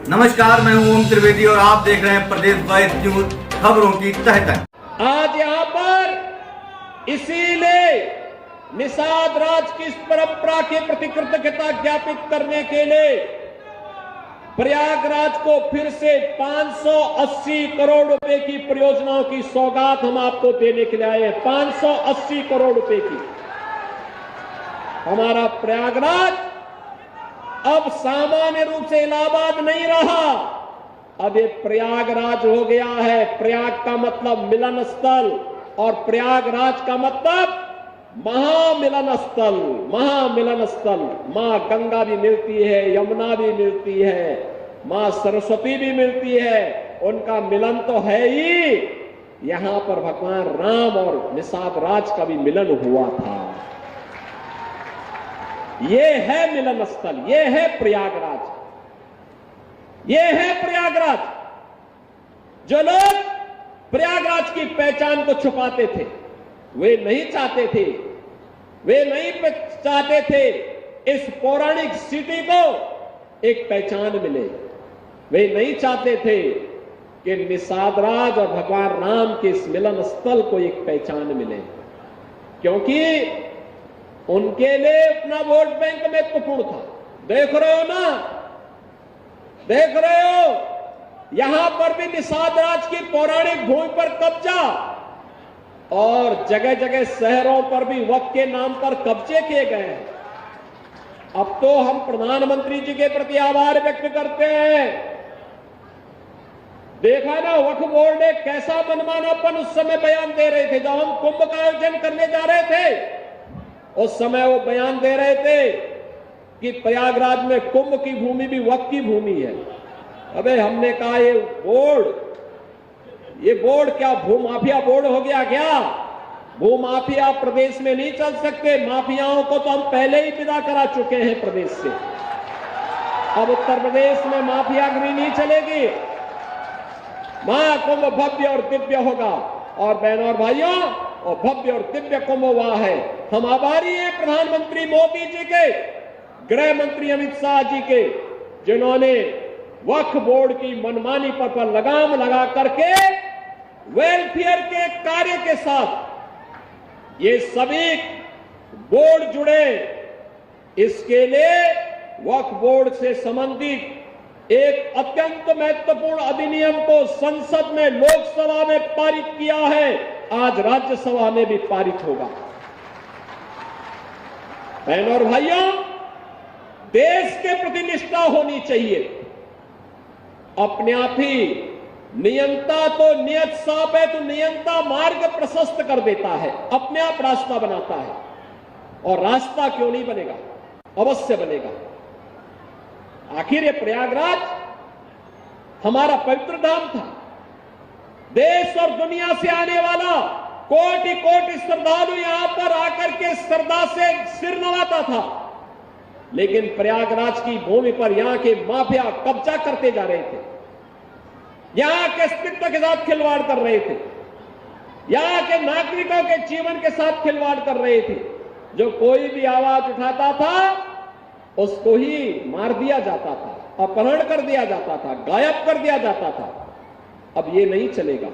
नमस्कार, मैं हूं ओम त्रिवेदी और आप देख रहे हैं प्रदेश 22 न्यूज, खबरों की तह तक। आज यहाँ पर इसीलिए निषाद राज की इस परंपरा के प्रति कृतज्ञता ज्ञापित करने के लिए प्रयागराज को फिर से 580 करोड़ रुपए की परियोजनाओं की सौगात हम आपको देने के लिए आए हैं। 580 करोड़ रुपए की। हमारा प्रयागराज अब सामान्य रूप से इलाहाबाद नहीं रहा, अब ये प्रयागराज हो गया है। प्रयाग का मतलब मिलन स्थल और प्रयागराज का मतलब महामिलन स्थल। महामिलन स्थल, मां गंगा भी मिलती है, यमुना भी मिलती है, मां सरस्वती भी मिलती है, उनका मिलन तो है ही। यहां पर भगवान राम और निषाद राज का भी मिलन हुआ था। ये है मिलन स्थल, ये है प्रयागराज, ये है प्रयागराज। जो लोग प्रयागराज की पहचान को छुपाते थे, वे नहीं चाहते थे, वे नहीं चाहते थे इस पौराणिक सिटी को एक पहचान मिले। वे नहीं चाहते थे कि निषाद राज और भगवान राम के इस मिलन स्थल को एक पहचान मिले, क्योंकि उनके लिए अपना वोट बैंक महत्वपूर्ण था। देख रहे हो ना, देख रहे हो, यहां पर भी निषाद राज की पौराणिक भूमि पर कब्जा और जगह जगह शहरों पर भी वक्फ के नाम पर कब्जे किए गए हैं। अब तो हम प्रधानमंत्री जी के प्रति आभार व्यक्त करते हैं। देखा ना, वक्फ बोर्ड ने कैसा मनमानापन उस समय बयान दे रहे थे। जब हम कुंभ का आयोजन करने जा रहे थे, उस समय वो बयान दे रहे थे कि प्रयागराज में कुंभ की भूमि भी वक्फ की भूमि है। अबे हमने कहा ये बोर्ड क्या भूमाफिया बोर्ड हो गया क्या? भूमाफिया प्रदेश में नहीं चल सकते। माफियाओं को तो हम पहले ही विदा करा चुके हैं प्रदेश से। अब उत्तर प्रदेश में माफियागिरी नहीं चलेगी। महाकुंभ भव्य और दिव्य होगा। और बहनों और भाइयों, और भव्य और दिव्य कुंभ हुआ है। हम आभारी हैं प्रधानमंत्री मोदी जी के, गृह मंत्री अमित शाह जी के, जिन्होंने वक्फ बोर्ड की मनमानी पर लगाम लगा करके वेलफेयर के कार्य के साथ ये सभी बोर्ड जुड़े। इसके लिए वक्फ बोर्ड से संबंधित एक अत्यंत महत्वपूर्ण अधिनियम को संसद में, लोकसभा में पारित किया है। आज राज्यसभा में भी पारित होगा। बहनों और भाइयों, देश के प्रति निष्ठा होनी चाहिए। अपने आप ही नियंता तो नियत साफ है, तो नियंता मार्ग प्रशस्त कर देता है, अपने आप रास्ता बनाता है। और रास्ता क्यों नहीं बनेगा? अवश्य बनेगा। आखिर ये प्रयागराज हमारा पवित्र धाम था। देश और दुनिया से आने वाला कोटि कोटि श्रद्धालु यहां पर आकर के श्रद्धा से सिर नवाता था। लेकिन प्रयागराज की भूमि पर यहां के माफिया कब्जा करते जा रहे थे, यहां के अस्तित्व के साथ खिलवाड़ कर रहे थे, यहां के नागरिकों के जीवन के साथ खिलवाड़ कर रहे थे। जो कोई भी आवाज उठाता था उसको ही मार दिया जाता था, अपहरण कर दिया जाता था, गायब कर दिया जाता था। अब ये नहीं चलेगा,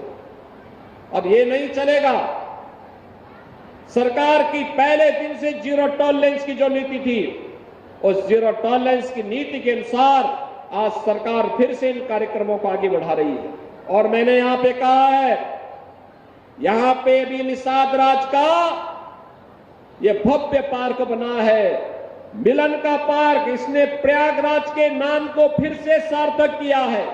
अब ये नहीं चलेगा। सरकार की पहले दिन से जीरो टॉलरेंस की जो नीति थी, उस जीरो टॉलरेंस की नीति के अनुसार आज सरकार फिर से इन कार्यक्रमों को आगे बढ़ा रही है। और मैंने यहां पे कहा है, यहां पे भी निषाद राज का ये भव्य पार्क बना है, मिलन का पार्क। इसने प्रयागराज के नाम को फिर से सार्थक किया है।